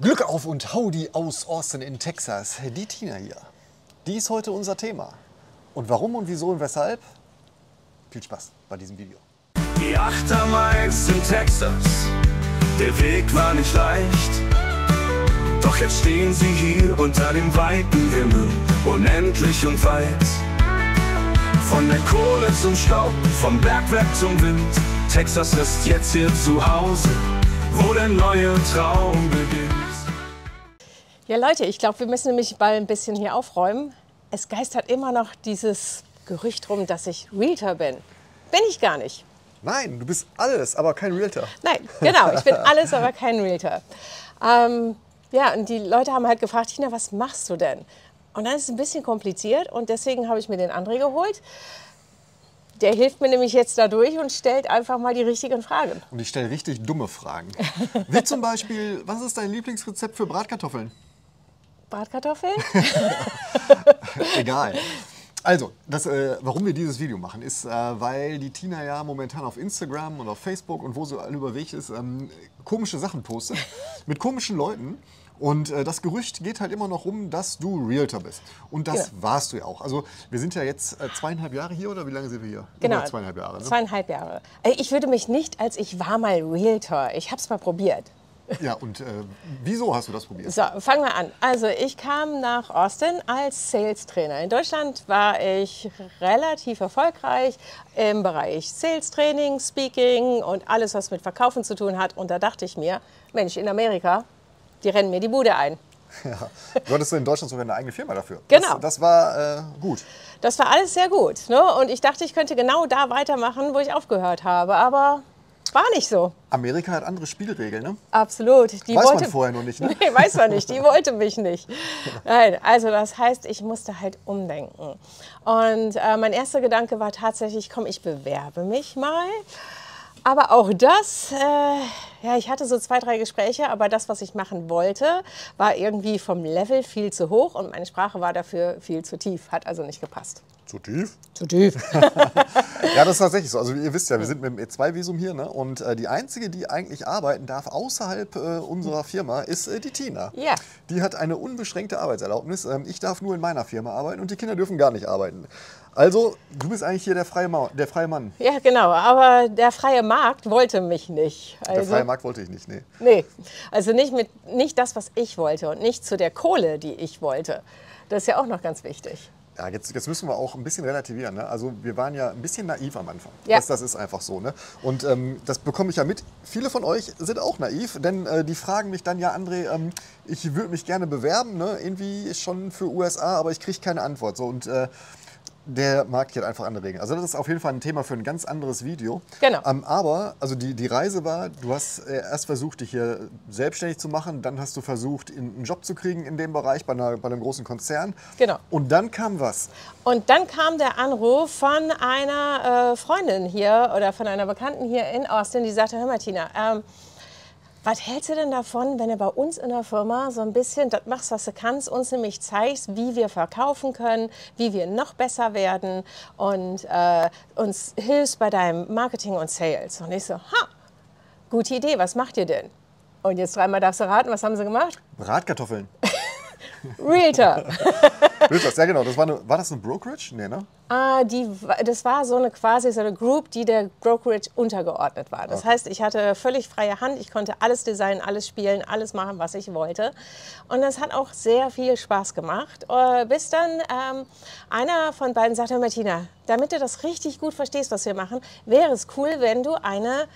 Glück auf und Howdy aus Austin in Texas. Die Tina hier. Die ist heute unser Thema. Und warum und wieso und weshalb? Viel Spaß bei diesem Video. Die 8. Miles in Texas. Der Weg war nicht leicht. Doch jetzt stehen sie hier unter dem weiten Himmel. Unendlich und weit. Von der Kohle zum Staub, vom Bergwerk zum Wind. Texas ist jetzt hier zu Hause, wo der neue Traum beginnt. Ja Leute, ich glaube, wir müssen nämlich mal ein bisschen hier aufräumen. Es geistert immer noch dieses Gerücht rum, dass ich Realtor bin. Bin ich gar nicht. Nein, du bist alles, aber kein Realtor. Nein, genau, ich bin alles, aber kein Realtor. Ja, und die Leute haben halt gefragt, Tina, was machst du denn? Und dann ist es ein bisschen kompliziert und deswegen habe ich mir den André geholt. Der hilft mir nämlich jetzt dadurch und stellt einfach mal die richtigen Fragen. Und ich stelle richtig dumme Fragen. Wie zum Beispiel, was ist dein Lieblingsrezept für Bratkartoffeln? Bratkartoffeln? Egal. Also, warum wir dieses Video machen, ist, weil die Tina ja momentan auf Instagram und auf Facebook und wo sie überwegs ist, komische Sachen postet mit komischen Leuten. Und das Gerücht geht halt immer noch rum, dass du Realtor bist. Und das warst du ja auch. Also wir sind ja jetzt 2,5 Jahre hier, oder wie lange sind wir hier? Genau, Über 2,5 Jahre. Ne? 2,5 Jahre. Ich würde mich nicht als ich war mal Realtor. Ich habe es mal probiert. Ja, und wieso hast du das probiert? So, fangen wir an. Also ich kam nach Austin als Sales-Trainer. In Deutschland war ich relativ erfolgreich im Bereich Sales-Training, Speaking und alles, was mit Verkaufen zu tun hat. Und da dachte ich mir, Mensch, in Amerika, die rennen mir die Bude ein. Ja, du hattest in Deutschland sogar eine eigene Firma dafür. Genau. Das war gut. Das war alles sehr gut. Ne? Und ich dachte, ich könnte genau da weitermachen, wo ich aufgehört habe. Aber war nicht so. Amerika hat andere Spielregeln, ne? Absolut. Weiß man vorher noch nicht, ne? Nee, weiß man nicht. Die wollte mich nicht. Nein, also das heißt, ich musste halt umdenken. Und mein erster Gedanke war tatsächlich, komm, ich bewerbe mich mal. Aber auch das, ja, ich hatte so 2, 3 Gespräche, aber das, was ich machen wollte, war irgendwie vom Level viel zu hoch und meine Sprache war dafür viel zu tief. Hat also nicht gepasst. Zu tief? Zu tief. Ja, das ist tatsächlich so. Also ihr wisst ja, wir sind mit dem E2-Visum hier, ne? Und die Einzige, die eigentlich arbeiten darf außerhalb unserer Firma, ist die Tina. Ja. Die hat eine unbeschränkte Arbeitserlaubnis. Ich darf nur in meiner Firma arbeiten und die Kinder dürfen gar nicht arbeiten. Also, du bist eigentlich hier der freie Mann. Ja, genau. Aber der freie Markt wollte mich nicht. Also, Der freie Markt wollte ich nicht, nee. Nee, also nicht das, was ich wollte und nicht zu der Kohle, die ich wollte. Das ist ja auch noch ganz wichtig. Ja, jetzt müssen wir auch ein bisschen relativieren. Ne? Also wir waren ja ein bisschen naiv am Anfang. Ja. Das ist einfach so. Ne? Und das bekomme ich ja mit. Viele von euch sind auch naiv, denn die fragen mich dann, ja André, ich würde mich gerne bewerben, ne? Irgendwie schon für USA, aber ich kriege keine Antwort. So, und der Markt hat einfach andere Regeln. Also das ist auf jeden Fall ein Thema für ein ganz anderes Video. Genau. Aber also die Reise war, du hast erst versucht, dich hier selbstständig zu machen, dann hast du versucht, einen Job zu kriegen in dem Bereich bei einem großen Konzern. Genau. Und dann kam was? Und dann kam der Anruf von einer Freundin hier oder von einer Bekannten hier in Austin, die sagte, hör mal Tina, was hältst du denn davon, wenn du bei uns in der Firma so ein bisschen das machst, was du kannst, uns nämlich zeigst, wie wir verkaufen können, wie wir noch besser werden und uns hilfst bei deinem Marketing und Sales. Und ich so, gute Idee, was macht ihr denn? Und jetzt 3-mal darfst du raten, was haben sie gemacht? Bratkartoffeln. Realtor. Realtors, ja genau. War das eine Brokerage? Nee, ne? Das war so eine quasi so eine Group, die der Brokerage untergeordnet war. Das heißt, ich hatte völlig freie Hand, ich konnte alles designen, alles spielen, alles machen, was ich wollte. Und das hat auch sehr viel Spaß gemacht, bis dann einer von beiden sagte, Martina, damit du das richtig gut verstehst, was wir machen, wäre es cool, wenn du eine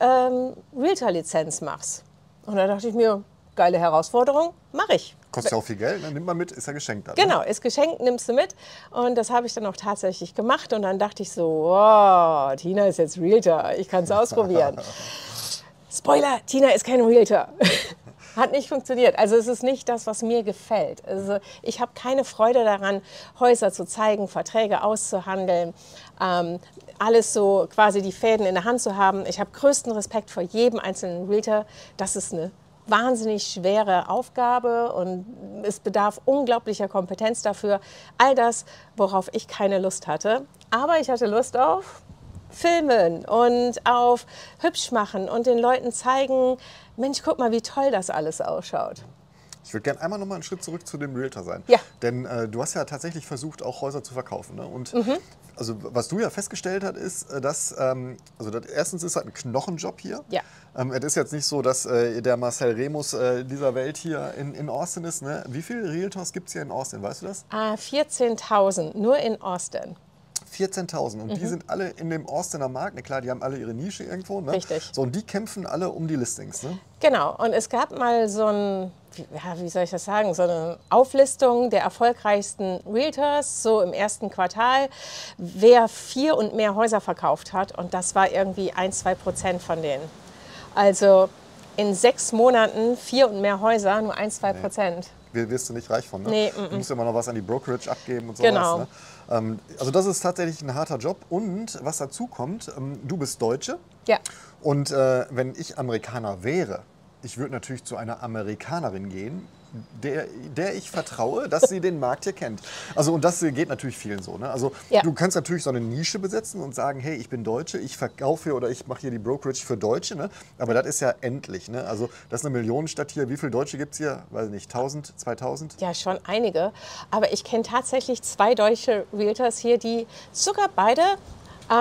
Realtor-Lizenz machst. Und da dachte ich mir, geile Herausforderung, mache ich. Kostet ja auch viel Geld, ne? Nimmt man mit, ist ja geschenkt dann. Genau, ist geschenkt, nimmst du mit. Und das habe ich dann auch tatsächlich gemacht. Und dann dachte ich so, wow, Tina ist jetzt Realtor, ich kann es ausprobieren. Spoiler, Tina ist kein Realtor. Hat nicht funktioniert. Also es ist nicht das, was mir gefällt. Also ich habe keine Freude daran, Häuser zu zeigen, Verträge auszuhandeln, alles so quasi die Fäden in der Hand zu haben. Ich habe größten Respekt vor jedem einzelnen Realtor. Das ist eine wahnsinnig schwere Aufgabe und es bedarf unglaublicher Kompetenz dafür. All das, worauf ich keine Lust hatte. Aber ich hatte Lust auf Filmen und auf hübsch machen und den Leuten zeigen, Mensch, guck mal, wie toll das alles ausschaut. Ich würde gerne einmal noch mal einen Schritt zurück zu dem Realtor sein. Ja. Denn du hast ja tatsächlich versucht, auch Häuser zu verkaufen. Ne? Und also, was du ja festgestellt hast, ist, dass, erstens ist halt ein Knochenjob hier. Ja. Es ist jetzt nicht so, dass der Marcel Remus dieser Welt hier in Austin ist. Ne? Wie viele Realtors gibt es hier in Austin, weißt du das? 14.000, nur in Austin. 14.000 und die sind alle in dem Austiner Markt. Na klar, die haben alle ihre Nische irgendwo. Ne? Richtig. So, und die kämpfen alle um die Listings. Ne? Genau, und es gab mal so ein, wie soll ich das sagen, so eine Auflistung der erfolgreichsten Realtors, so im ersten Quartal, wer 4 und mehr Häuser verkauft hat. Und das war irgendwie 1-2% von denen. Also in 6 Monaten 4 und mehr Häuser, nur 1-2%. Wirst du nicht reich von, ne? Nee, Du musst immer noch was an die Brokerage abgeben und sowas. Genau. Ne? Also das ist tatsächlich ein harter Job. Und was dazu kommt, du bist Deutsche. Ja. Und wenn ich Amerikaner wäre, ich würde natürlich zu einer Amerikanerin gehen, der ich vertraue, dass sie den Markt hier kennt. Also und das geht natürlich vielen so. Ne? Also Ja. du kannst natürlich so eine Nische besetzen und sagen, hey, ich bin Deutsche, ich verkaufe hier oder ich mache hier die Brokerage für Deutsche. Ne? Aber das ist ja endlich. Ne? Also das ist eine Millionenstadt hier. Wie viele Deutsche gibt es hier? Weiß ich nicht, 1000, 2000? Ja, schon einige. Aber ich kenne tatsächlich 2 deutsche Realtors hier, die sogar beide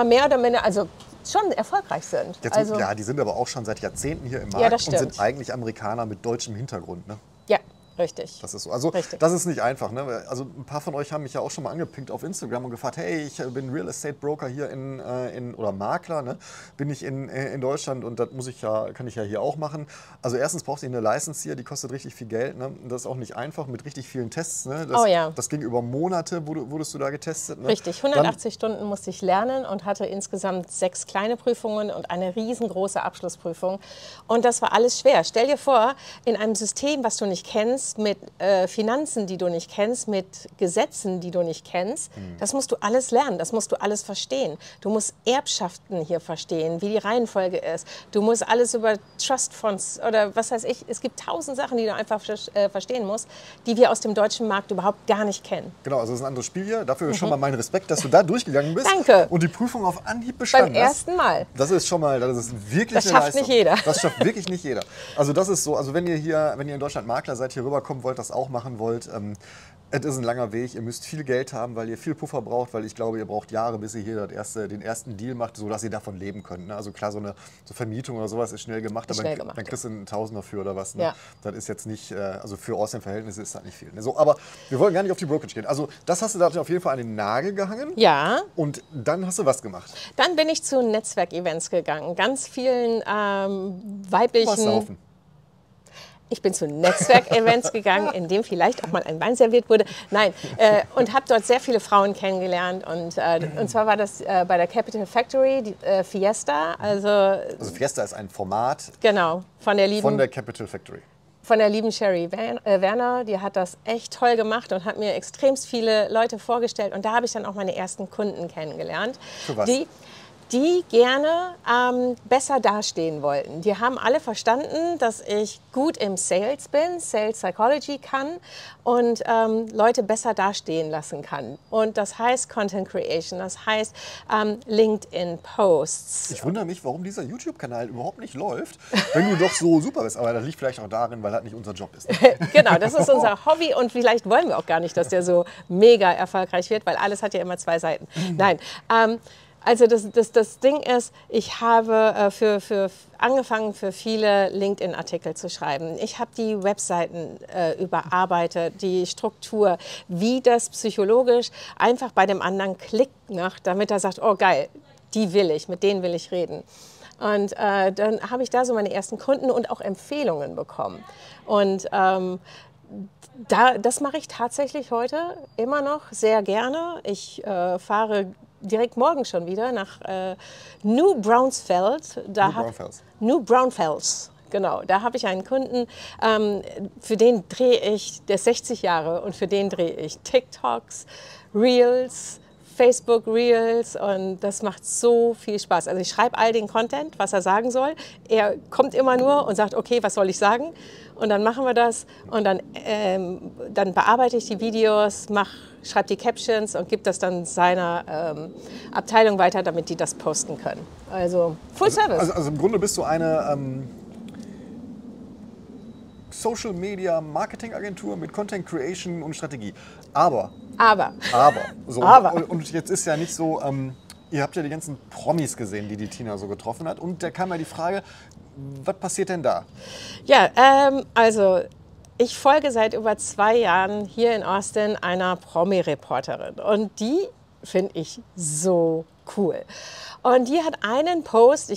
mehr oder minder, also schon erfolgreich sind. Jetzt, Also, ja, die sind aber auch schon seit Jahrzehnten hier im Ja, Markt das und stimmt. sind eigentlich Amerikaner mit deutschem Hintergrund. Ne? ja, richtig. Das ist so. Also Richtig. das ist nicht einfach. Ne? Also ein paar von euch haben mich ja auch schon mal angepinkt auf Instagram und gefragt, hey, ich bin Real Estate Broker hier oder Makler, ne? Bin ich in Deutschland und das kann ich ja hier auch machen. Also erstens brauchst du eine License hier, die kostet richtig viel Geld. Ne? Das ist auch nicht einfach mit richtig vielen Tests. Ne? Oh ja. Das ging über Monate, wurdest du da getestet. Ne? Richtig, 180 Stunden musste ich lernen und hatte insgesamt 6 kleine Prüfungen und eine riesengroße Abschlussprüfung. Und das war alles schwer. Stell dir vor, in einem System, was du nicht kennst, mit Finanzen, die du nicht kennst, mit Gesetzen, die du nicht kennst, das musst du alles lernen, das musst du alles verstehen. Du musst Erbschaften hier verstehen, wie die Reihenfolge ist. Du musst alles über Trust Funds oder was weiß ich. Es gibt 1000 Sachen, die du einfach verstehen musst, die wir aus dem deutschen Markt überhaupt gar nicht kennen. Genau, also das ist ein anderes Spiel hier. Dafür schon mal meinen Respekt, dass du da durchgegangen bist. Danke. Und die Prüfung auf Anhieb bestanden Beim hast. ersten Mal. Das ist schon mal, das ist wirklich Das eine schafft Leistung. nicht jeder. Das schafft wirklich nicht jeder. Also das ist so, also wenn ihr in Deutschland Makler seid, hier rüberkommen wollt, das auch machen wollt, es ist ein langer Weg. Ihr müsst viel Geld haben, weil ihr viel Puffer braucht, weil ich glaube, ihr braucht Jahre, bis ihr hier den ersten Deal macht, sodass ihr davon leben könnt. Ne? Also klar, so Vermietung oder sowas ist schnell gemacht, aber dann kriegst du einen Tausender für oder was. Ne? Ja. Das ist jetzt nicht, also für Austin-Verhältnisse ist das nicht viel. Ne? So, aber wir wollen gar nicht auf die Brokerage gehen. Also das hast du da auf jeden Fall an den Nagel gehangen. Ja. Und dann hast du was gemacht? Dann bin ich zu Netzwerkevents gegangen. Ganz vielen weiblichen... Was saufen? Ich bin zu Netzwerkevents gegangen, in dem vielleicht auch mal ein Wein serviert wurde. Nein, und habe dort sehr viele Frauen kennengelernt. Und zwar war das bei der Capital Factory, die, Fiesta. Also Fiesta ist ein Format genau, von der Capital Factory. Von der lieben Sherry Werner, die hat das echt toll gemacht und hat mir extremst viele Leute vorgestellt. Und da habe ich dann auch meine ersten Kunden kennengelernt. Für was? Die gerne besser dastehen wollten. Die haben alle verstanden, dass ich gut im Sales bin, Sales Psychology kann und Leute besser dastehen lassen kann. Und das heißt Content Creation, das heißt LinkedIn Posts. Ich wundere mich, warum dieser YouTube-Kanal überhaupt nicht läuft, wenn du doch so super bist. Aber das liegt vielleicht auch darin, weil das nicht unser Job ist. Genau, das ist unser Hobby und vielleicht wollen wir auch gar nicht, dass der so mega erfolgreich wird, weil alles hat ja immer 2 Seiten. Nein, also das Ding ist, ich habe angefangen, für viele LinkedIn-Artikel zu schreiben. Ich habe die Webseiten überarbeitet, die Struktur, wie das psychologisch einfach bei dem anderen Klick macht, damit er sagt, oh geil, mit denen will ich reden. Und dann habe ich da so meine ersten Kunden und auch Empfehlungen bekommen. Und das mache ich tatsächlich heute immer noch sehr gerne. Ich fahre direkt morgen schon wieder nach New Braunfels. New Braunfels. Genau, da habe ich einen Kunden, für den drehe ich, der ist 60 Jahre und für den drehe ich TikToks, Reels, Facebook Reels und das macht so viel Spaß. Also ich schreibe all den Content, was er sagen soll. Er kommt immer nur und sagt, okay, was soll ich sagen? Und dann machen wir das und dann bearbeite ich die Videos, schreibe die Captions und gebe das dann seiner Abteilung weiter, damit die das posten können. Also Full Service. Also im Grunde bist du eine Social Media Marketing Agentur mit Content Creation und Strategie. Aber. So, und jetzt ist ja nicht so, ihr habt ja die ganzen Promis gesehen, die Tina so getroffen hat. Und da kam ja die Frage, was passiert denn da? Ja, also ich folge seit über 2 Jahren hier in Austin einer Promi-Reporterin. Und die finde ich so cool. Und die hat einen Post,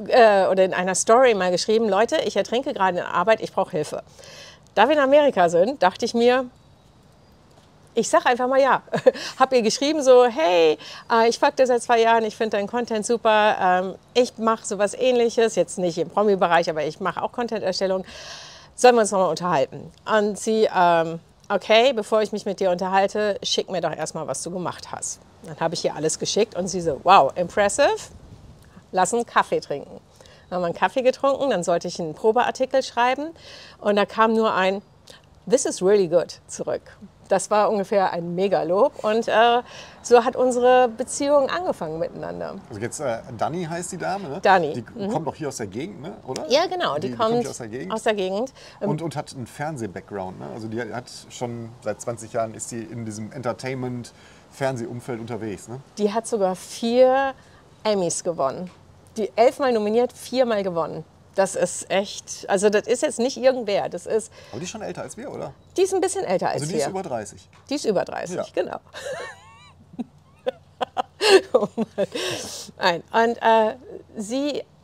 oder in einer Story mal geschrieben, Leute, ich ertrinke gerade in der Arbeit, ich brauche Hilfe. Da wir in Amerika sind, dachte ich mir, ich sage einfach mal ja. Habe ihr geschrieben so, hey, ich folge dir seit 2 Jahren, ich finde deinen Content super, ich mache sowas Ähnliches, jetzt nicht im Promi-Bereich, aber ich mache auch Content-Erstellung. Sollen wir uns nochmal unterhalten? Und sie, okay, bevor ich mich mit dir unterhalte, schick mir doch erstmal, was du gemacht hast. Dann habe ich ihr alles geschickt und sie so, wow, impressive, lass uns Kaffee trinken. Dann haben wir einen Kaffee getrunken, dann sollte ich einen Probeartikel schreiben und da kam nur ein "This is really good" zurück. Das war ungefähr ein Megalob und so hat unsere Beziehung angefangen miteinander. Also jetzt Dani heißt die Dame, ne? Dani. Die kommt doch hier aus der Gegend, ne? Oder? Ja, genau, die kommt hier aus der Gegend. Und hat einen Fernseh-Background, ne? Also die hat schon seit 20 Jahren ist sie in diesem Entertainment-Fernsehumfeld unterwegs, ne? Die hat sogar 4 Emmys gewonnen. Die 11-mal nominiert, 4-mal gewonnen. Das ist echt, also das ist jetzt nicht irgendwer. Das ist, aber die ist schon älter als wir, oder? Die ist ein bisschen älter als wir. Also die ist über 30. Die ist über 30, ja. Genau. Oh Mann. Nein. Und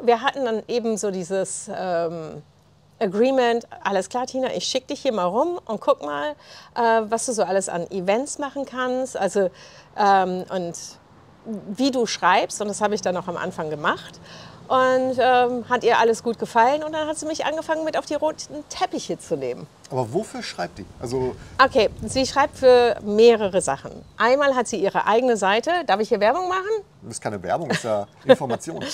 wir hatten dann eben so dieses Agreement, alles klar Tina, ich schicke dich hier mal rum und guck mal, was du so alles an Events machen kannst. Also und wie du schreibst, und das habe ich dann auch am Anfang gemacht. Und hat ihr alles gut gefallen und dann hat sie mich angefangen, mit auf die roten Teppiche zu nehmen. Aber wofür schreibt die? Also okay, sie schreibt für mehrere Sachen. Einmal hat sie ihre eigene Seite. Darf ich hier Werbung machen? Das ist keine Werbung, das ist ja Information.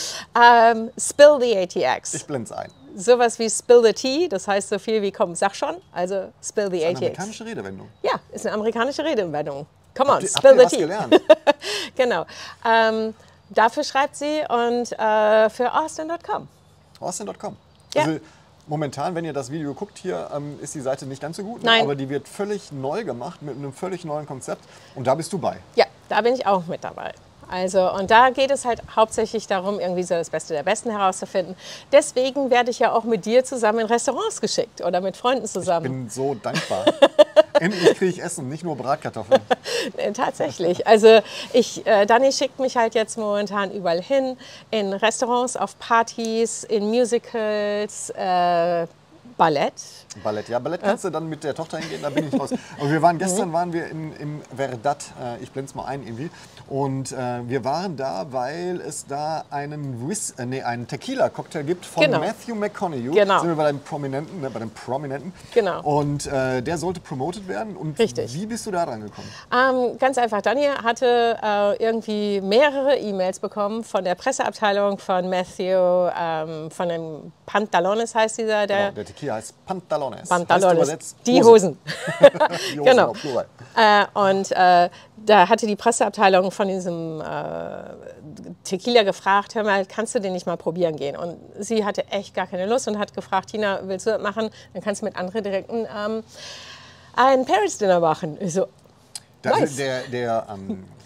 Spill the ATX. Ich blende es ein. Sowas wie Spill the Tea, das heißt so viel wie komm, sag schon. Also Spill the ATX. Eine amerikanische Redewendung. Ja, ist eine amerikanische Redewendung. Come on, Spill the Tea. Gelernt? Genau. Dafür schreibt sie und für Austin.com. Austin.com. Ja. Also momentan, wenn ihr das Video guckt, hier ist die Seite nicht ganz so gut, Nein. aber die wird völlig neu gemacht mit einem völlig neuen Konzept und da bist du bei. Ja, da bin ich auch mit dabei. Also, und da geht es halt hauptsächlich darum, irgendwie so das Beste der Besten herauszufinden. Deswegen werde ich ja auch mit dir zusammen in Restaurants geschickt oder mit Freunden zusammen. Ich bin so dankbar. Endlich kriege ich Essen, nicht nur Bratkartoffeln. Tatsächlich. Also Dani schickt mich halt jetzt momentan überall hin, in Restaurants, auf Partys, in Musicals, Ballett. Ballett, ja, Ballett kannst du dann mit der Tochter hingehen, da bin ich raus. Aber gestern waren wir im Verdad, ich blende es mal ein irgendwie. Und wir waren da, weil es da einen Tequila-Cocktail gibt von Matthew McConaughey. Genau. Sind wir bei dem Prominenten. Genau. Und der sollte promotet werden. Und richtig. Wie bist du da dran gekommen? Ganz einfach. Dani hatte irgendwie mehrere E-Mails bekommen von der Presseabteilung von Matthew, von dem Pantalones heißt dieser. Der Tequila heißt Pantalones. Pantalones, heißt die Hosen. Die Hosen, genau. Und da hatte die Presseabteilung von diesem Tequila gefragt, hör mal, kannst du den nicht mal probieren gehen? Und sie hatte echt gar keine Lust und hat gefragt, Tina, willst du das machen? Dann kannst du mit anderen direkt ein Parents Dinner machen. Ich so, nice.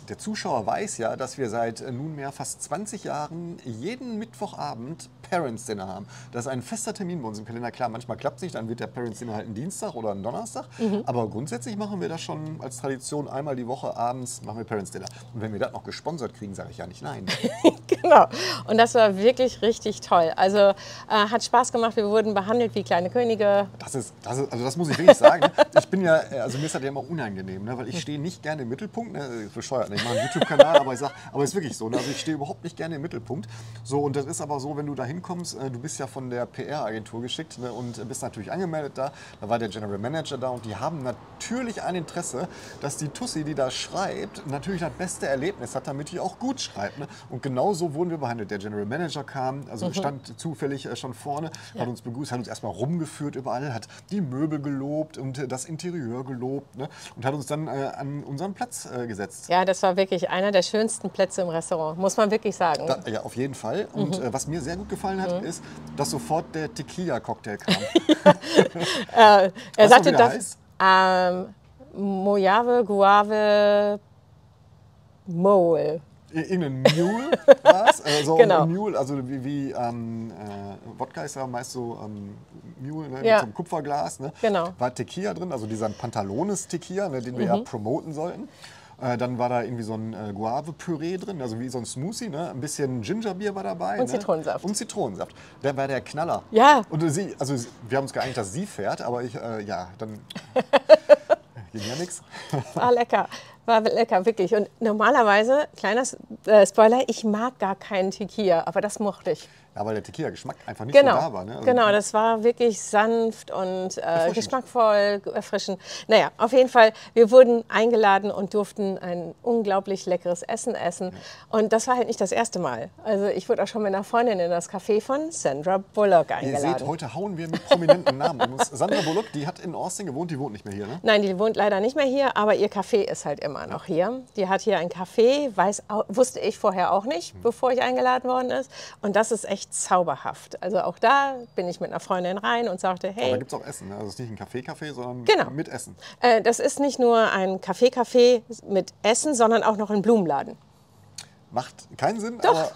Der Zuschauer weiß ja, dass wir seit nunmehr fast 20 Jahren jeden Mittwochabend Parents Dinner haben. Das ist ein fester Termin bei uns im Kalender. Klar, manchmal klappt es nicht, dann wird der Parents Dinner halt ein Dienstag oder ein Donnerstag. Aber grundsätzlich machen wir das schon als Tradition. Einmal die Woche abends machen wir Parents Dinner. Und wenn wir das noch gesponsert kriegen, sage ich ja nicht nein. Genau. Und das war wirklich richtig toll. Also hat Spaß gemacht. Wir wurden behandelt wie kleine Könige. Das muss ich wirklich sagen. Ich bin ja, also mir ist das ja immer unangenehm, ne? Weil ich stehe nicht gerne im Mittelpunkt. Ne? Bescheuert, ne? Ich mache einen YouTube-Kanal, aber es ist wirklich so. Ne? Also ich stehe überhaupt nicht gerne im Mittelpunkt. So, und das ist aber so, wenn du da hinkommst, du bist ja von der PR-Agentur geschickt, ne? Und bist natürlich angemeldet da. Da war der General Manager da und die haben natürlich ein Interesse, dass die Tussi, die da schreibt, natürlich das beste Erlebnis hat, damit die auch gut schreibt. Ne? Und genau so wurden wir behandelt. Der General Manager kam, also stand zufällig schon vorne, hat uns begrüßt, hat uns erstmal rumgeführt überall, hat die Möbel gelobt und das Interieur gelobt, ne? Und hat uns dann an unseren Platz gesetzt. Ja, das war war wirklich einer der schönsten Plätze im Restaurant, muss man wirklich sagen. Ja, auf jeden Fall. Und was mir sehr gut gefallen hat, ist, dass sofort der Tequila-Cocktail kam. Er Weißt sagte du, wie der das. heißt? Mojave, Guave, Mole. Irgendein Mule war es. Also Genau. Mule, also wie Wodka ist ja meist so Mule, ne, Ja. mit so einem Kupferglas. Ne? Genau. War Tequila drin, also dieser Pantalones Tequila, ne, den wir ja promoten sollten. Dann war da irgendwie so ein Guave-Püree drin, also wie so ein Smoothie. Ne? Ein bisschen Gingerbier war dabei. Und Zitronensaft. Und Zitronensaft. Der war der Knaller. Ja. Und wir haben uns geeinigt, dass sie fährt, aber dann ging ja nichts. War lecker, wirklich. Und normalerweise, kleiner Spoiler, ich mag gar keinen Tequila, aber das mochte ich. Ja, weil der Tequila-Geschmack einfach nicht so da war. Ne? Also Genau, das war wirklich sanft und geschmackvoll, erfrischend. Naja, auf jeden Fall, wir wurden eingeladen und durften ein unglaublich leckeres Essen essen. Und das war halt nicht das erste Mal. Also ich wurde auch schon mit einer Freundin in das Café von Sandra Bullock Ihr eingeladen. seht, heute hauen wir mit prominenten Namen um uns. Sandra Bullock, die hat in Austin gewohnt, die wohnt nicht mehr hier, ne? Nein, die wohnt leider nicht mehr hier, aber ihr Café ist halt immer noch hier. Die hat hier ein Café, wusste ich vorher auch nicht, bevor ich eingeladen worden ist. Und das ist echt zauberhaft. Also auch da bin ich mit einer Freundin rein und sagte, Aber da hey, gibt es auch Essen, ne? Also es ist nicht ein Café, sondern Genau. mit Essen. das ist nicht nur ein Café mit Essen, sondern auch noch ein Blumenladen. Macht keinen Sinn, aber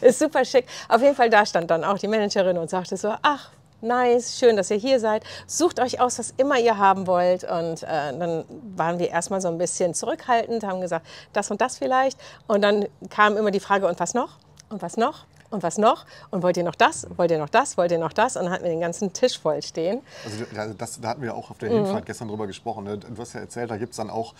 Ist super schick. Auf jeden Fall, da stand dann auch die Managerin und sagte so, ach, nice, schön, dass ihr hier seid. Sucht euch aus, was immer ihr haben wollt. Und dann waren wir erstmal so ein bisschen zurückhaltend, haben gesagt, das und das vielleicht. Und dann kam immer die Frage, und was noch? Und was noch? Und was noch? Und wollt ihr noch das? Wollt ihr noch das? Wollt ihr noch das? Und dann hatten wir den ganzen Tisch voll stehen. also da hatten wir auch auf der Hinfahrt gestern drüber gesprochen. Ne? Du hast ja erzählt, da gibt es dann auch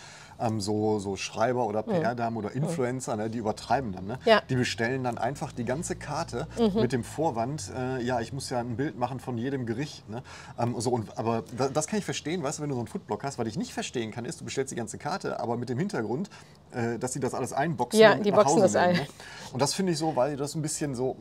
so Schreiber oder PR-Damen oder Influencer, ne? Die übertreiben dann. Ne? Ja. Die bestellen dann einfach die ganze Karte mit dem Vorwand, ja, ich muss ja ein Bild machen von jedem Gericht. Ne? Aber das kann ich verstehen, weißt du, wenn du so einen Foodblog hast. Was ich nicht verstehen kann, ist, du bestellst die ganze Karte, aber mit dem Hintergrund, dass sie das alles einboxen Ja, und die nach boxen Hause das nehmen. ein. Ne? Und das finde ich so, weil das ein bisschen so,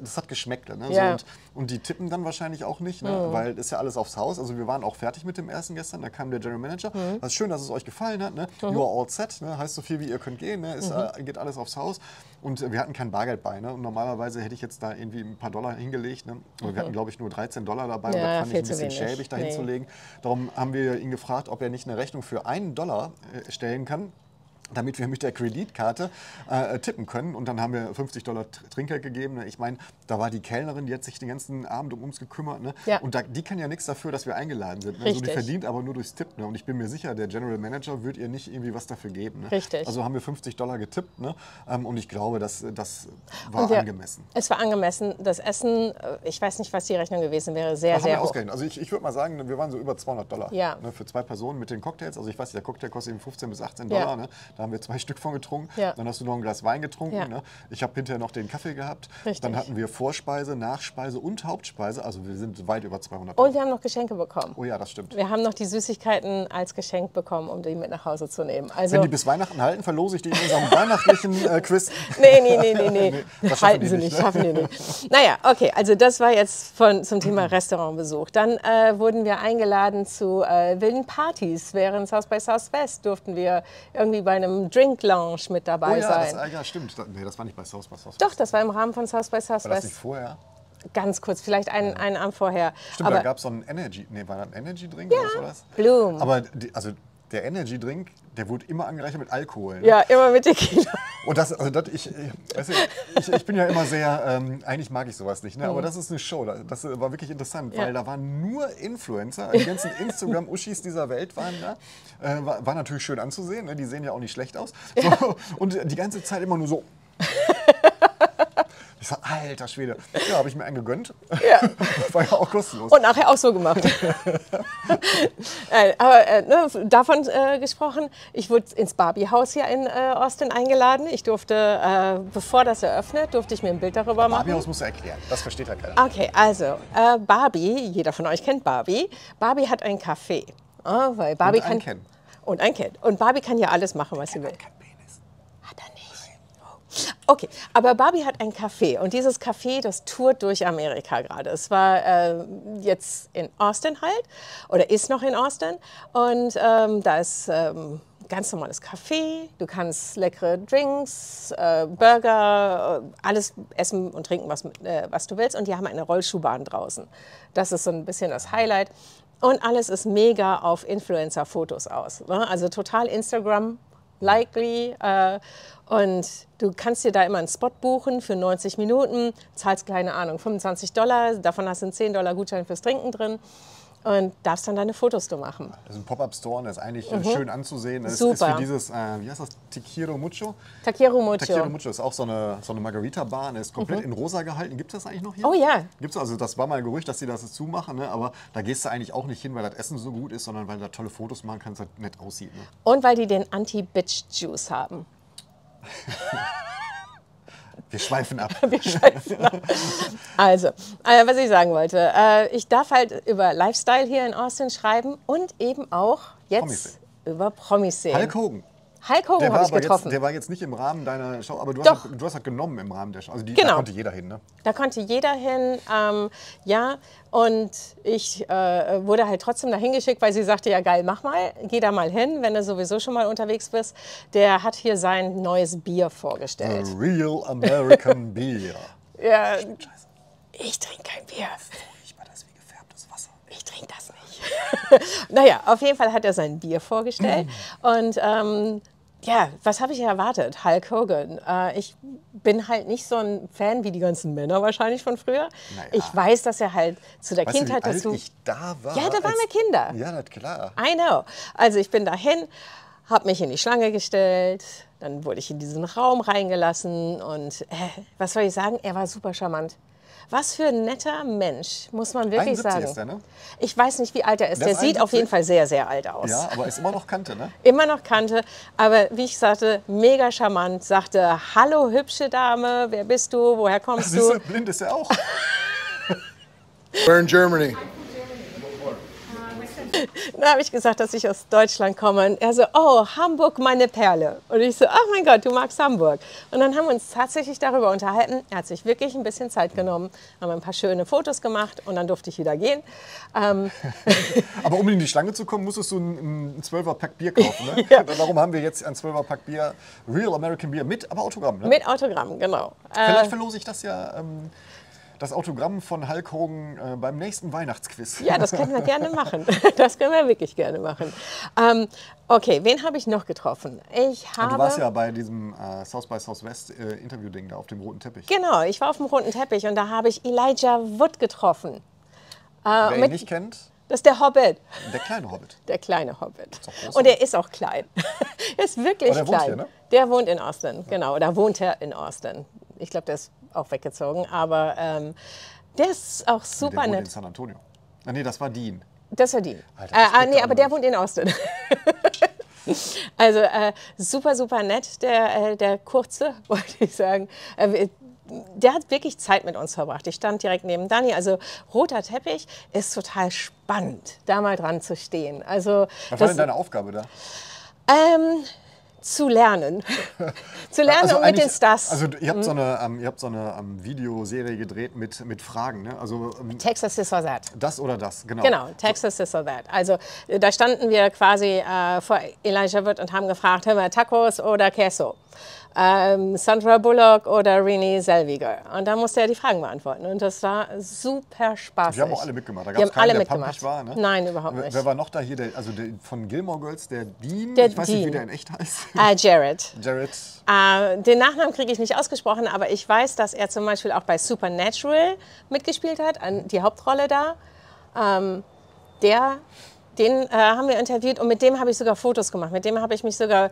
das hat geschmeckt. Ne? Ja. So, und die tippen dann wahrscheinlich auch nicht, ne? Weil das ist ja alles aufs Haus. Also wir waren auch fertig mit dem Essen gestern, da kam der General Manager. Das ist schön, dass es euch gefallen hat. Ne? You are all set, ne? Heißt so viel wie ihr könnt gehen, ne? Geht alles aufs Haus. Und wir hatten kein Bargeld bei. Ne? Und normalerweise hätte ich jetzt da irgendwie ein paar Dollar hingelegt. Ne? Aber wir hatten, glaube ich, nur $13 dabei. Und Ja, das fand ich ein viel zu bisschen wenig. schäbig, da Nee. hinzulegen. Darum haben wir ihn gefragt, ob er nicht eine Rechnung für $1 stellen kann, damit wir mit der Kreditkarte tippen können. Und dann haben wir $50 Trinkgeld gegeben. Ich meine, da war die Kellnerin, die hat sich den ganzen Abend um uns gekümmert. Ne? Ja. Und die kann ja nichts dafür, dass wir eingeladen sind. Ne? Also die Richtig. verdient aber nur durchs Tippen. Ne? Und ich bin mir sicher, der General Manager wird ihr nicht irgendwie was dafür geben. Ne? Richtig. Also haben wir $50 getippt. Ne? Und ich glaube, das war Und angemessen. Es war angemessen. Das Essen, ich weiß nicht, was die Rechnung gewesen wäre, sehr, Was haben wir sehr hoch. ausgerechnet? Also ich würde mal sagen, wir waren so über $200 Ja. ne, für 2 Personen mit den Cocktails. Also ich weiß, der Cocktail kostet eben $15 bis $18. Ja. Ne? Da haben wir 2 Stück von getrunken. Ja. Dann hast du noch ein Glas Wein getrunken. Ja. Ne? Ich habe hinterher noch den Kaffee gehabt. Richtig. Dann hatten wir Vorspeise, Nachspeise und Hauptspeise. Also wir sind weit über $200. Und wir haben noch Geschenke bekommen. Oh ja, das stimmt. Wir haben noch die Süßigkeiten als Geschenk bekommen, um die mit nach Hause zu nehmen. Also, Wenn die bis Weihnachten halten, verlose ich die in unserem weihnachtlichen Quiz. nee. das schaffen Halten die sie nicht, nicht, ne? schaffen die nicht. Naja, okay, also das war jetzt zum Thema Restaurantbesuch. Dann wurden wir eingeladen zu wilden Partys. Während South by Southwest durften wir irgendwie bei einem Drink Lounge mit dabei Oh ja, sein. ja, stimmt. Nee, das war nicht bei South by Southwest. Doch, das war im Rahmen von South by War das nicht Southwest. vorher? Ganz kurz, vielleicht einen Abend vorher. Stimmt, da Aber gab es so einen war das ein Energy-Drink oder was war das? Bloom. Aber der Energy-Drink, der wurde immer angereichert mit Alkohol. Ne? Ja, immer mit Tequila. Und ich bin ja immer sehr, eigentlich mag ich sowas nicht, ne? Aber das ist eine Show, das war wirklich interessant, weil da waren nur Influencer, die ganzen Instagram-Uschis dieser Welt waren da. War natürlich schön anzusehen, ne? Die sehen ja auch nicht schlecht aus. So, und die ganze Zeit immer nur so. Ich sag, alter Schwede. Ja, habe ich mir einen gegönnt. Ja. War ja auch kostenlos. Und nachher auch so gemacht. Aber davon gesprochen, ich wurde ins Barbie-Haus hier in Austin eingeladen. Ich durfte, bevor das eröffnet, durfte ich mir ein Bild darüber machen. Barbie-Haus musst du erklären, das versteht halt keiner. Okay, also Barbie, jeder von euch kennt Barbie. Barbie hat ein Café. Weil Barbie Und ein kann, Ken. Und ein Ken. Und Barbie kann ja alles machen, was sie will. Kein Penis. Hat er nicht. Okay, aber Barbie hat ein Café und dieses Café, das tourt durch Amerika gerade. Es war jetzt in Austin halt oder ist noch in Austin und da ist ganz normales Kaffee, du kannst leckere Drinks, Burger, alles essen und trinken, was du willst. Und die haben eine Rollschuhbahn draußen. Das ist so ein bisschen das Highlight. Und alles ist mega auf Influencer-Fotos aus. Ne? Also total Instagram-likely. Und du kannst dir da immer einen Spot buchen für 90 Minuten, zahlst, keine Ahnung, $25, davon hast du einen $10 Gutschein fürs Trinken drin. Und darfst dann deine Fotos du machen. Das ist ein Pop-Up-Store, das ist eigentlich schön anzusehen. Das Super. ist für dieses, wie heißt das, Takeru Mucho? Takeru Mucho. Takeru Mucho ist auch so eine Margarita-Bar, ist komplett in rosa gehalten. Gibt es das eigentlich noch hier? Oh ja. Gibt's, also das war mal ein Gerücht, dass sie das jetzt zumachen, ne? Aber da gehst du eigentlich auch nicht hin, weil das Essen so gut ist, sondern weil du da tolle Fotos machen kannst, das nett aussieht. Ne? Und weil die den Anti-Bitch-Juice haben. Wir schweifen ab. Wir schweifen ab. Also, was ich sagen wollte, ich darf halt über Lifestyle hier in Austin schreiben und eben auch jetzt Promis. über Promis sehen. Hulk Hogan. Hulk Hogan habe ich getroffen. Der war jetzt nicht im Rahmen deiner Show, aber du hast halt genommen im Rahmen der Show. Also da Genau. konnte jeder hin, ne? Da konnte jeder hin, ja. Und ich wurde halt trotzdem dahin geschickt, weil sie sagte, ja geil, mach mal, geh da mal hin, wenn du sowieso schon mal unterwegs bist. Der hat hier sein neues Bier vorgestellt. Real American Beer. Ja, ich trinke kein Bier. Das ist wie gefärbtes Wasser. Ich trinke das nicht. Naja, auf jeden Fall hat er sein Bier vorgestellt. Und ja, was habe ich erwartet? Hulk Hogan. Ich bin halt nicht so ein Fan wie die ganzen Männer wahrscheinlich von früher. Naja. Ich weiß, dass er halt zu der Weißt Kindheit du, wie alt dazu... ich da war? Ja, da waren wir Kinder. Ja, das klar. I know. Also ich bin dahin, habe mich in die Schlange gestellt, dann wurde ich in diesen Raum reingelassen und was soll ich sagen, er war super charmant. Was für ein netter Mensch, muss man wirklich 71 sagen. ist der, ne? Ich weiß nicht, wie alt er ist. Der Der ist sieht auf 71? jeden Fall sehr, sehr alt aus. Ja, aber ist immer noch Kante, ne? Immer noch kannte, aber wie ich sagte, mega charmant, sagte, hallo hübsche Dame, wer bist du, woher kommst Siehst du? du, blind ist er auch. Where in Germany? Dann habe ich gesagt, dass ich aus Deutschland komme. Und er so, oh, Hamburg, meine Perle. Und ich so, ach mein Gott, du magst Hamburg. Und dann haben wir uns tatsächlich darüber unterhalten. Er hat sich wirklich ein bisschen Zeit genommen, haben ein paar schöne Fotos gemacht und dann durfte ich wieder gehen. Aber um in die Schlange zu kommen, musstest du ein 12er-Pack Bier kaufen, ne? Ja. Darum haben wir jetzt ein 12er-Pack Bier, Real American Beer, mit, aber Autogramm, ne? Mit Autogramm, genau. Vielleicht verlose ich das ja, das Autogramm von Hulk Hogan beim nächsten Weihnachtsquiz. Ja, das können wir gerne machen. Das können wir wirklich gerne machen. Okay, wen habe ich noch getroffen? Du warst ja bei diesem South by Southwest Interview-Ding da auf dem roten Teppich. Genau, ich war auf dem roten Teppich und da habe ich Elijah Wood getroffen. Wer ihn nicht kennt, Das ist der Hobbit. der kleine Hobbit. Der kleine Hobbit. auch groß, Und er ist auch klein. Er ist wirklich Aber der wohnt klein. hier, ne? Der wohnt in Austin, genau. Oder wohnt er in Austin. Ich glaube, der ist auch weggezogen. Aber der ist auch Der super wohnt in nett. San Antonio. Ah, nee, das war Dean. Das war die. Alter, das geht Nee, doch aber der nicht. wohnt in Austin. Also super, super nett, der Kurze, wollte ich sagen. Der hat wirklich Zeit mit uns verbracht. Ich stand direkt neben Dani. Also roter Teppich ist total spannend, da mal dran zu stehen. Also Was war denn deine Aufgabe da? zu lernen. Zu lernen und mit eigentlich- den Stars. Also ihr habt so eine Videoserie gedreht mit Fragen, ne? Also Texas This or That. das oder das, genau. Genau, Texas This or That. Also da standen wir quasi vor Elijah Wood und haben gefragt, hör mal, Tacos oder Queso? Sandra Bullock oder Renee Zellweger. Und da musste er die Fragen beantworten. Und das war super spaßig. Wir haben auch alle mitgemacht. Da Wir gab es haben keinen, alle der mitgemacht. pampig war, ne? Nein, überhaupt nicht. Wer war noch da hier? Der von Gilmore Girls, der Dean? Der ich weiß nicht, wie Dean. der in echt heißt. Jared. Jared. Den Nachnamen kriege ich nicht ausgesprochen, aber ich weiß, dass er zum Beispiel auch bei Supernatural mitgespielt hat, die Hauptrolle da. Den haben wir interviewt und mit dem habe ich sogar Fotos gemacht. Mit dem habe ich mich sogar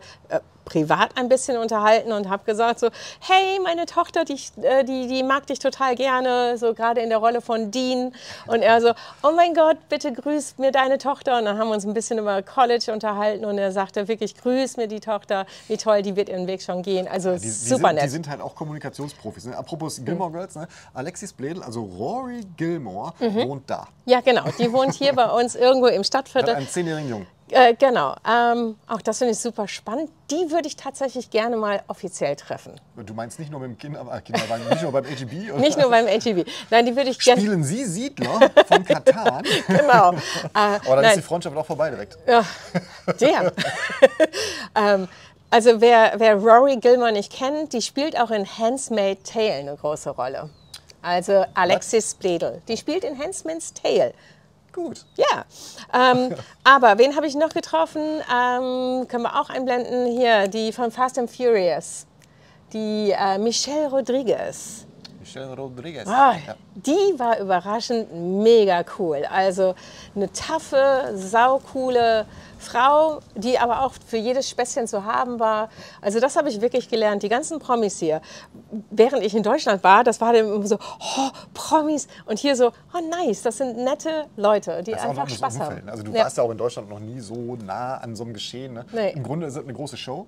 privat ein bisschen unterhalten und habe gesagt so, hey, meine Tochter, die mag dich total gerne, so gerade in der Rolle von Dean. Und er so, oh mein Gott, bitte grüß mir deine Tochter. Und dann haben wir uns ein bisschen über College unterhalten und er sagte wirklich, grüß mir die Tochter, wie toll, die wird ihren Weg schon gehen. Also super nett. Die sind halt auch Kommunikationsprofis. Ne? Apropos Gilmore Girls, ne? Alexis Bledel, also Rory Gilmore, wohnt da. Ja, genau, die wohnt hier bei uns irgendwo im Hat Stadtviertel. einen 10-jährigen Jungen. Genau. Auch das finde ich super spannend. Die würde ich tatsächlich gerne mal offiziell treffen. Du meinst nicht nur mit dem Kinderwagen, nicht nur beim AGB? Oder? Nicht nur beim AGB. Nein, die würde ich gerne. Spielen Sie Siedler von Katan? Genau. Aber dann ist die Freundschaft auch vorbei direkt. Ja, der. Also wer Rory Gilmore nicht kennt, die spielt auch in Handmaid's Tale eine große Rolle. Also Alexis Bledel. Die spielt in Handmaid's Tale. Gut. Ja, aber wen habe ich noch getroffen? Können wir auch einblenden hier, die von Fast and Furious, die Michelle Rodriguez. Michelle Rodriguez. Ja. Die war überraschend mega cool. Also eine taffe, saucoole Frau, die aber auch für jedes Späßchen zu haben war. Also das habe ich wirklich gelernt. Die ganzen Promis hier, während ich in Deutschland war, das war dann immer so, oh, Promis. Und hier so, oh nice, das sind nette Leute, die einfach Spaß haben. Also du warst ja auch in Deutschland noch nie so nah an so einem Geschehen. Ne? Nee. Im Grunde ist es eine große Show.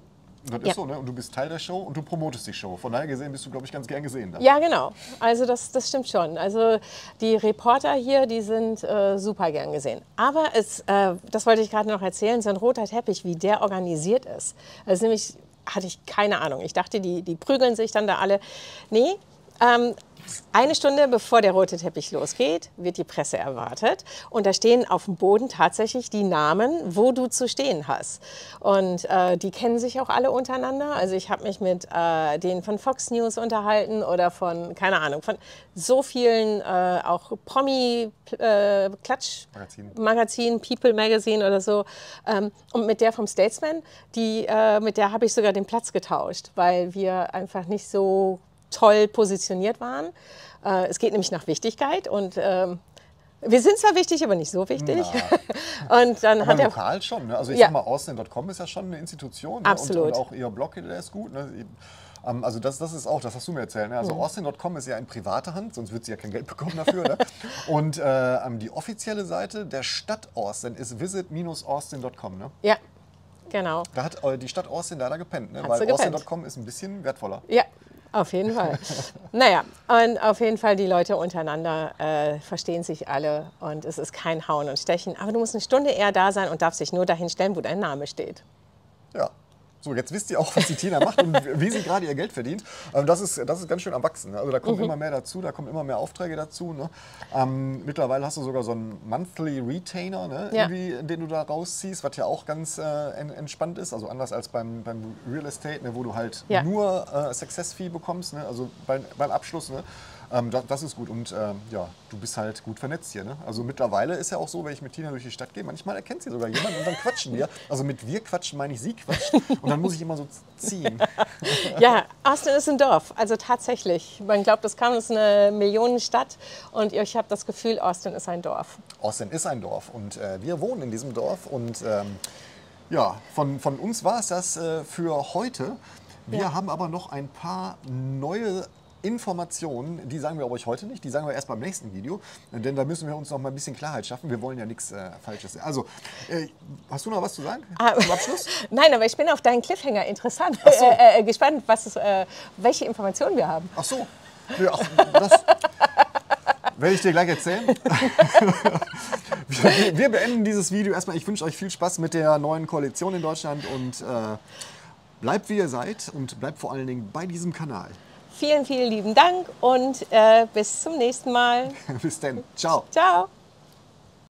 Das ist so, ne? Und du bist Teil der Show und du promotest die Show. Von daher gesehen bist du, glaube ich, ganz gern gesehen. Da. Ja, genau. Also das stimmt schon. Also die Reporter hier, die sind super gern gesehen. Aber das wollte ich gerade noch erzählen, so ein roter Teppich, wie der organisiert ist. Also nämlich hatte ich keine Ahnung. Ich dachte, die prügeln sich dann da alle. Nee, eine Stunde bevor der rote Teppich losgeht, wird die Presse erwartet. Und da stehen auf dem Boden tatsächlich die Namen, wo du zu stehen hast. Und die kennen sich auch alle untereinander. Also ich habe mich mit denen von Fox News unterhalten oder von, keine Ahnung, von so vielen auch Promi-Klatsch-Magazinen, People Magazine oder so. Und mit der vom Statesman, mit der habe ich sogar den Platz getauscht, weil wir einfach nicht so toll positioniert waren. Es geht nämlich nach Wichtigkeit und wir sind zwar wichtig, aber nicht so wichtig. Und dann aber hat lokal schon. Ne? Also ich sag mal, Austin.com ist ja schon eine Institution. Ne? Absolut. Und auch ihr Blog, der ist gut. Ne? Also das ist auch, das hast du mir erzählt. Ne? Also Austin.com ist ja in privater Hand, sonst wird sie ja kein Geld bekommen dafür. Ne? Und die offizielle Seite der Stadt Austin ist visit-austin.com. Ne? Ja, genau. Da hat die Stadt Austin leider gepennt, ne? Hat sie Weil gepennt. Austin.com ist ein bisschen wertvoller. Ja, auf jeden Fall. Naja, und auf jeden Fall die Leute untereinander verstehen sich alle und es ist kein Hauen und Stechen. Aber du musst eine Stunde eher da sein und darfst dich nur dahin stellen, wo dein Name steht. Ja. So, jetzt wisst ihr auch, was die Tina macht und wie sie gerade ihr Geld verdient. Das ist ganz schön am Wachsen. Ne? Also da kommt immer mehr dazu, da kommen immer mehr Aufträge dazu. Ne? Mittlerweile hast du sogar so einen Monthly Retainer, ne? Irgendwie, den du da rausziehst, was ja auch ganz entspannt ist. Also anders als beim Real Estate, ne? Wo du halt nur Success Fee bekommst, ne? Also beim Abschluss. Ne? Das ist gut und ja, du bist halt gut vernetzt hier. Ne? Also mittlerweile ist ja auch so, wenn ich mit Tina durch die Stadt gehe, manchmal erkennt sie sogar jemand und dann quatschen wir. Also mit wir quatschen meine ich, sie quatscht und dann muss ich immer so ziehen. Ja, Austin ist ein Dorf, also tatsächlich. Man glaubt, das ist eine Millionenstadt und ich habe das Gefühl, Austin ist ein Dorf. Austin ist ein Dorf und wir wohnen in diesem Dorf und ja, von uns war es das für heute. Wir haben aber noch ein paar neue Informationen, die sagen wir euch heute nicht, die sagen wir erst beim nächsten Video, denn da müssen wir uns noch mal ein bisschen Klarheit schaffen. Wir wollen ja nichts Falsches. Also, hast du noch was zu sagen zum Abschluss? Nein, aber ich bin auf deinen Cliffhanger gespannt, welche Informationen wir haben. Ach so, ja, das werde ich dir gleich erzählen. Wir beenden dieses Video erstmal. Ich wünsche euch viel Spaß mit der neuen Koalition in Deutschland und bleibt wie ihr seid und bleibt vor allen Dingen bei diesem Kanal. Vielen, vielen lieben Dank und bis zum nächsten Mal. Bis dann. Ciao. Ciao.